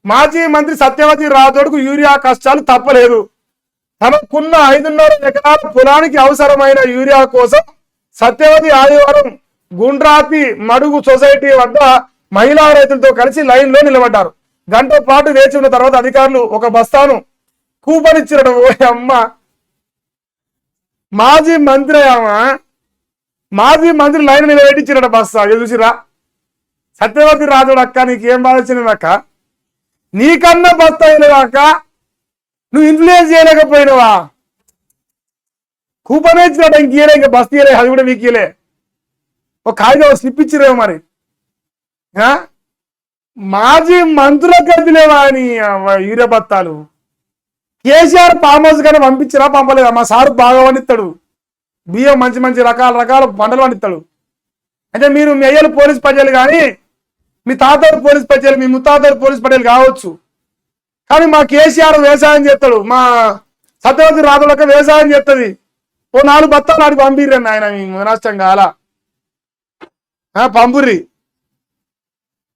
మాజీ మంత్రి సత్యవతి రాథోడ్కు యూరియా కష్టాలు తప్పలేదు. తనకున్న 5.5 ఎకరాల పొలానికి అవసరమైన యూరియా కోసం సత్యవతి ఆదివారం గుండ్రాతి మడుగు సొసైటీ వద్ద మహిళా రైతులతో కలిసి లైన్లో నిలబడ్డారు. గంట పాటు వేచి ఉన్న తర్వాత అధికారులు ఒక బస్తాను కూపన్ ఇచ్చారు. ఓ అమ్మ, మాజీ మంత్రి లైన్ నిలబెట్టించారట బస్తా. చూసిరా సత్యవతి రాథోడ్ అక్క, నీకేం బాధ వచ్చింది అక్క? నీకన్నా బస్తా అయినదాక నువ్వు ఇన్ఫ్లుయెన్స్ చేయలేకపోయినవా? కూపన్ ఇచ్చినట్టు ఇంకలే, ఇంకా బస్తీ ఇయలే, అది కూడా వీకలే. ఒక కాగితం స్లిప్ ఇచ్చిరేమో మరి. మాజీ మంత్రులకు గదిలేవా అని యూరియా బత్తాలు? కేసీఆర్ ఫామ్ హౌస్ కానీ పంపించిరా పంపలేదా? మా సారు బాగా పండిస్తాడు, బియ్యం మంచి మంచి రకాల పంటలు పండిస్తాడు. అంటే మీరు మీ అయ్యలు పోలీస్ పటేలు కానీ, మీ తాతలు పోలీస్ పటేలు, మీ ముత్తాతలు పోలీస్ పటేలు కావచ్చు, కానీ మా కేసీఆర్ వ్యవసాయం చేస్తాడు, మా సత్యవతి రాథోడ్ వ్యవసాయం చేస్తుంది. ఓ 4 బత్తాలు నాటికి పంపిర్రండి ఆయన, మీ నష్టం కాలా పంపుర్రి.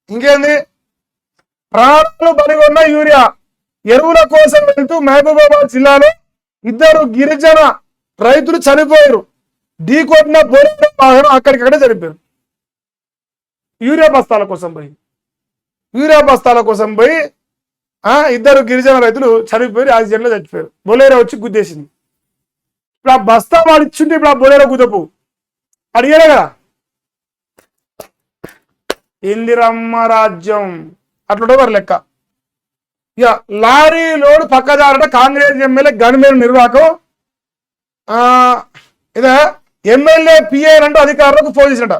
ఇంకేంది? ప్రాణాలు బలిగొన్న యూరియా ఎరువుల కోసం వెళ్తూ మహబూబాబాద్ జిల్లాలో 2 గిరిజన రైతులు చనిపోయారు. ఢీకొట్టిన బోలెరో వాహనం అక్కడికక్కడే చనిపోయారు. యూరియా బస్తాల కోసం పోయి 2 గిరిజన రైతులు చనిపోయి యాక్సిడెంట్లో చచ్చిపోయారు. బొలేరో వచ్చి గుద్దేసింది. ఇప్పుడు ఆ బస్తా వాడు ఇచ్చుంటే ఇప్పుడు ఆ బొలేరో గుద్దపు అడిగారే కదా. ఇందిరమ్మ రాజ్యం అట్లుంటే మరి లెక్క. ఇక lorry load పక్కదారట Congress MLA gunman నిర్వాహకం. ఇదే ఎమ్మెల్యే పిఏ అంటూ అధికారులకు ఫోన్ చేసినట.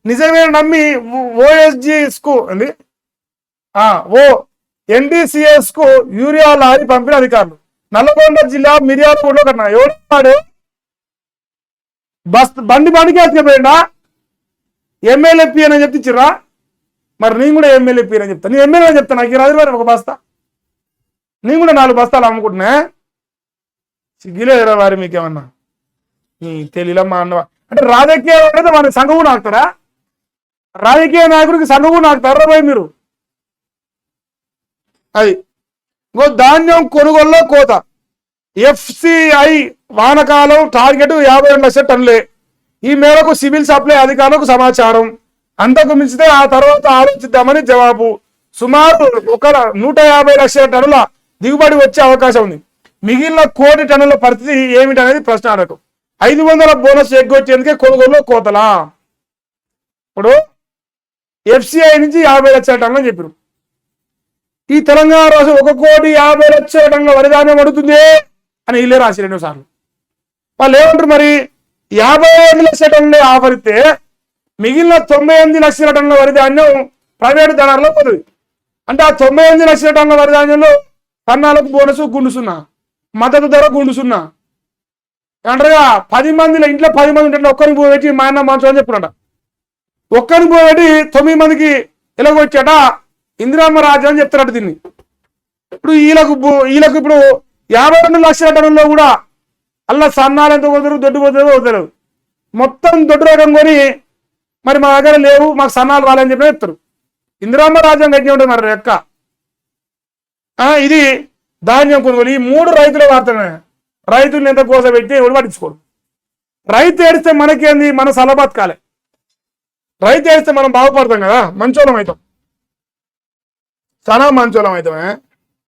నిజమే నమ్మి OSGS కు NDCS కు యూరియా లారీ పంపిన అధికారులు. నల్లగొండ జిల్లా మిర్యాలగూడలో కన్నా ఎవడు బండికి ఎత్తుకపోయిందా? ఎమ్మెల్యే పి అని చెప్తిచ్చిర్రా? మరి నేను కూడా ఎమ్మెల్యే పి అని చెప్తా. నేను ఎమ్మెల్యే చెప్తా, నాకు రాదు మరి ఒక బస్తా. నేను కూడా 4 బస్తాలు అమ్ముకుంటున్నా. సిగ్గులేదురా వారి మీకేమన్నా? తెలియలే మా అన్న అంటే రాజకీయం అనేది మన సంఘం నాకుతారా? రాజకీయ నాయకుడికి సంఘం నాకుతారా పోయి మీరు? అది ధాన్యం కొనుగోలులో కోత. FCI వానకాలం టార్గెట్ 52 లక్షల టన్నులే. ఈ మేరకు సివిల్ సప్లై అధికారులకు సమాచారం. అంతకు మించితే ఆ తర్వాత ఆలోచిద్దామని జవాబు. సుమారు 150 లక్షల టన్నుల దిగుబడి వచ్చే అవకాశం ఉంది. మిగిలిన 1 కోటి టన్నుల పరిస్థితి ఏమిటనేది ప్రశ్నార్థకం. 500 బోనస్ ఎగ్గొచ్చేందుకే కొనుగోలులో కోతలా? ఇప్పుడు FCI నుంచి 50 లక్షల టన్నులు అని చెప్పారు. ఈ తెలంగాణ రాష్ట్రం 1,50 లక్షల టన్నుల వరి ధాన్యం అడుగుతుంది అని వీళ్ళే రాసి 2 సార్లు. వాళ్ళు ఏమంటారు మరి? 55 లక్షల టన్నులే ఆఫర్ ఇస్తే మిగిలిన 98 లక్షల టన్నుల వరి ధాన్యం ప్రైవేటు ధనాల్లో పోతుంది. అంటే ఆ 98 లక్షల టన్నుల వరి ధాన్యంలో సన్నాలకు బోనసు గుండుసున్నా, మద్దతు ధర గుండుసున్నా అంటారుగా. 10 మందిలో ఇంట్లో 10 మంది ఉంటే ఒక్కరిని పోబెట్టి మా అన్న మంచం అని చెప్పుకున్నట. ఒక్కరిని పోబెట్టి 9 మందికి ఎలాగొచ్చాట ఇందిరమ్మ రాజ్యం అని చెప్తారట దీన్ని. ఇప్పుడు వీళ్ళకు ఇప్పుడు 52 లక్షల టన్నుల్లో కూడా అలా సన్నాలు ఎంత పోతారు, దొడ్డు పోతారో వదలరు. మొత్తం దొడ్డు రకం కొని మరి మా దగ్గర లేవు, మాకు సన్నాలు రాలని చెప్పి చెప్తారు. ఇందిరమ్మ రాజ్యం కట్టిన ఉంటుంది మరి లెక్క. ఇది ధాన్యం కొనుగోలు. ఈ 3 రైతుల వార్తనే. రైతులను ఎంత కోసం పెట్టి ఎవరు పట్టించుకోరు. రైతు ఏడిస్తే మనకేంది? మన సలబతకాలే. రైతు ఏడిస్తే మనం బాగుపడతాం కదా, మంచోళం అవుతాం, చాలా మంచోళం అవుతామే.